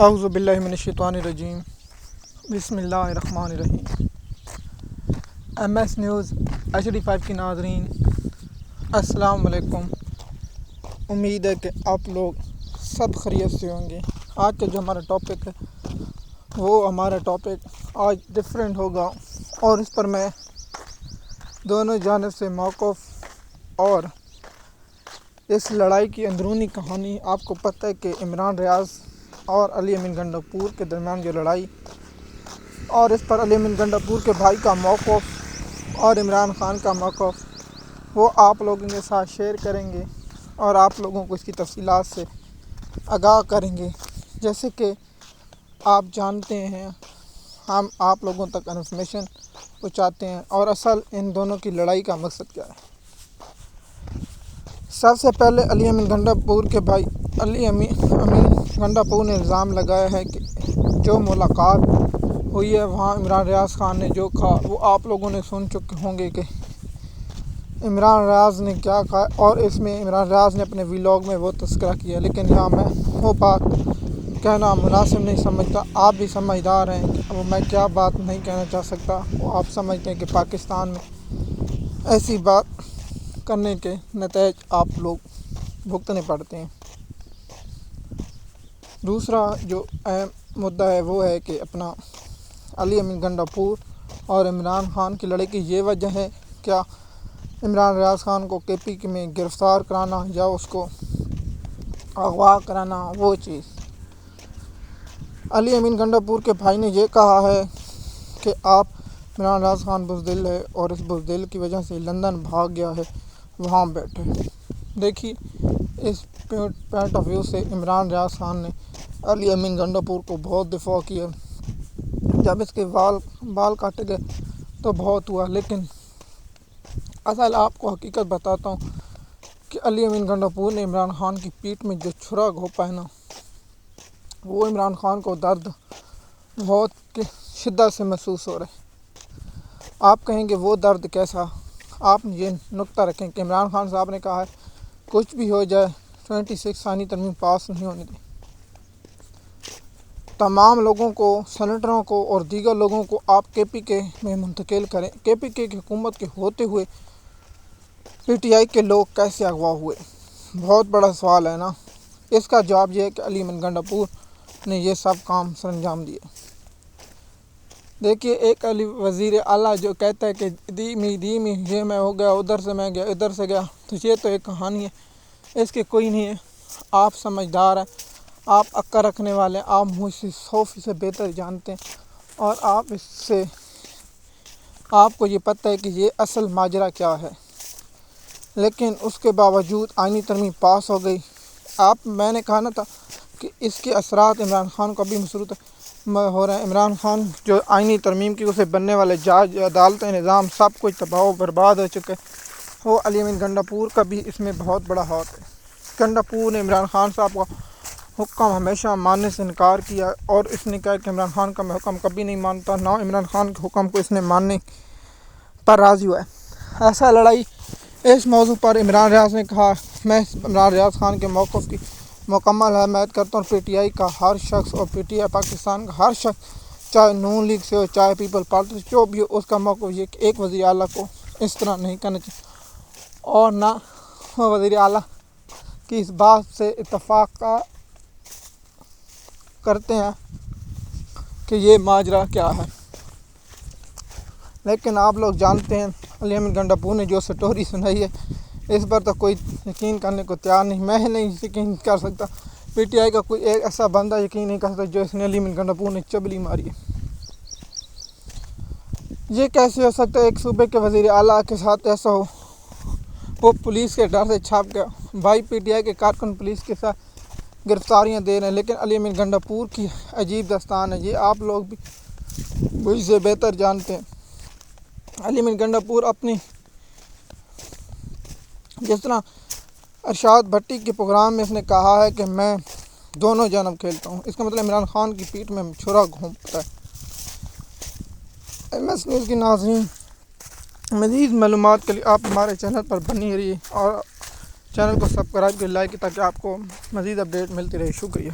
اعوذ باللہ من الشیطان الرجیم، بسم اللہ الرحمن الرحیم۔ ایم ایس نیوز HD5 کی ناظرین، السلام علیکم۔ امید ہے کہ آپ لوگ سب خیریت سے ہوں گے۔ آج کا جو ہمارا ٹاپک ہے وہ ہمارا ٹاپک آج ڈفرینٹ ہوگا، اور اس پر میں دونوں جانب سے موقف اور اس لڑائی کی اندرونی کہانی، آپ کو پتہ ہے کہ عمران ریاض اور علی امین گنڈاپور کے درمیان جو لڑائی، اور اس پر علی امین گنڈاپور کے بھائی کا موقف اور عمران خان کا موقف، وہ آپ لوگوں کے ساتھ شیئر کریں گے اور آپ لوگوں کو اس کی تفصیلات سے آگاہ کریں گے۔ جیسے کہ آپ جانتے ہیں، ہم آپ لوگوں تک انفارمیشن پہنچاتے ہیں، اور اصل ان دونوں کی لڑائی کا مقصد کیا ہے۔ سب سے پہلے علی امین گنڈاپور کے بھائی علی امین گنڈاپور نے الزام لگایا ہے کہ جو ملاقات ہوئی ہے وہاں عمران ریاض خان نے جو کہا، وہ آپ لوگوں نے سن چکے ہوں گے کہ عمران ریاض نے کیا کہا، اور اس میں عمران ریاض نے اپنے ویلاگ میں وہ تذکرہ کیا، لیکن یہاں میں وہ بات کہنا مناسب نہیں سمجھتا۔ آپ بھی سمجھدار ہیں کہ میں کیا بات نہیں کہنا چاہ سکتا۔ وہ آپ سمجھتے ہیں کہ پاکستان میں ایسی بات کرنے کے نتائج آپ لوگ بھگتنے پڑتے ہیں۔ دوسرا جو اہم مدعا ہے وہ ہے کہ اپنا علی امین گنڈاپور اور عمران خان کی لڑائی کی یہ وجہ ہے، کیا عمران ریاض خان کو KP میں گرفتار کرانا یا اس کو اغوا کرانا، وہ چیز۔ علی امین گنڈاپور کے بھائی نے یہ کہا ہے کہ آپ عمران ریاض خان بزدل ہے، اور اس بزدل کی وجہ سے لندن بھاگ گیا ہے، وہاں بیٹھے۔ دیکھیے، اس پوائنٹ آف ویو سے عمران ریاض خان نے علی امین گنڈاپور کو بہت دفاع کیا۔ جب اس کے بال کاٹے گئے تو بہت ہوا، لیکن اصل آپ کو حقیقت بتاتا ہوں کہ علی امین گنڈاپور نے عمران خان کی پیٹھ میں جو چھرا گھونپا ہے نا، وہ عمران خان کو درد بہت شدت سے محسوس ہو رہا ہے۔ آپ کہیں گے وہ درد کیسا؟ آپ یہ نقطہ رکھیں کہ عمران خان صاحب نے کہا ہے کچھ بھی ہو جائے 26 آئینی ترمیم پاس نہیں ہونے دیں۔ تمام لوگوں کو، سینیٹروں کو اور دیگر لوگوں کو آپ KPK میں منتقل کریں۔ KPK کی حکومت کے ہوتے ہوئے PTI کے لوگ کیسے اغوا ہوئے؟ بہت بڑا سوال ہے نا۔ اس کا جواب یہ ہے کہ علی امین گنڈاپور نے یہ سب کام سر انجام دیے۔ دیکھیے، ایک وزیر اعلیٰ جو کہتا ہے کہ دھیمی یہ میں ہو گیا، ادھر سے میں گیا، ادھر سے گیا، تو یہ تو ایک کہانی ہے، اس کے کوئی نہیں ہے۔ آپ سمجھدار ہیں، آپ عقل رکھنے والے ہیں، آپ مجھ سے 100% بہتر جانتے ہیں، اور آپ کو یہ پتہ ہے کہ یہ اصل ماجرا کیا ہے، لیکن اس کے باوجود آئینی ترمیم پاس ہو گئی۔ میں نے کہا نا تھا کہ اس کے اثرات عمران خان کو بھی محسوس ہو رہے ہیں۔ عمران خان جو آئینی ترمیم کی اسے بننے والے جج، عدالت، نظام، سب کچھ تباہ و برباد ہو چکے۔ وہ علی امین گنڈاپور کا بھی اس میں بہت بڑا ہاتھ ہے۔ گنڈاپور نے عمران خان صاحب کا حکم ہمیشہ ماننے سے انکار کیا، اور اس نے کہا کہ عمران خان کا میں حکم کبھی نہیں مانتا، نہ عمران خان کے حکم کو اس نے ماننے پر راضی ہوا ہے۔ ایسا لڑائی اس موضوع پر عمران ریاض نے کہا، میں عمران ریاض خان کے موقف کی مکمل حمایت کرتا ہوں۔ PTI کا ہر شخص اور PTI پاکستان کا ہر شخص، چاہے نون لیگ سے ہو، چاہے پیپل پارٹی سے، جو بھی ہو، اس کا موقف یہ کہ ایک وزیر اعلیٰ کو اس طرح نہیں کرنا چاہیے، اور نہ وزیر اعلیٰ کی اس بات سے اتفاق کرتے ہیں کہ یہ ماجرا کیا ہے۔ لیکن آپ لوگ جانتے ہیں علی امین گنڈاپور نے جو سٹوری سنائی ہے، اس پر تو کوئی یقین کرنے کو تیار نہیں۔ میں نہیں یقین کر سکتا، PTI کا کوئی ایک ایسا بندہ یقین نہیں کر سکتا جو اس نے علی امین گنڈاپور نے چبلی ماری ہے۔ یہ کیسے ہو سکتا ہے ایک صوبے کے وزیر اعلیٰ کے ساتھ ایسا ہو؟ وہ پولیس کے ڈر سے چھپ گیا۔ بھائی PTI کے کارکن پولیس کے ساتھ گرفتاریاں دے رہے ہیں، لیکن علی امین گنڈاپور کی عجیب داستان ہے، یہ آپ لوگ بھی مجھ سے بہتر جانتے ہیں۔ علی امین گنڈاپور اپنی، جس طرح ارشاد بھٹی کے پروگرام میں اس نے کہا ہے کہ میں دونوں جانب کھیلتا ہوں، اس کا مطلب عمران خان کی پیٹھ میں چھرا گھونپتا ہے۔ MS نیوز کی ناظرین، مزید معلومات کے لیے آپ ہمارے چینل پر بنی رہیے، اور چینل کو سبسکرائب کر لائک، تاکہ آپ کو مزید اپڈیٹ ملتی رہے۔ شکریہ۔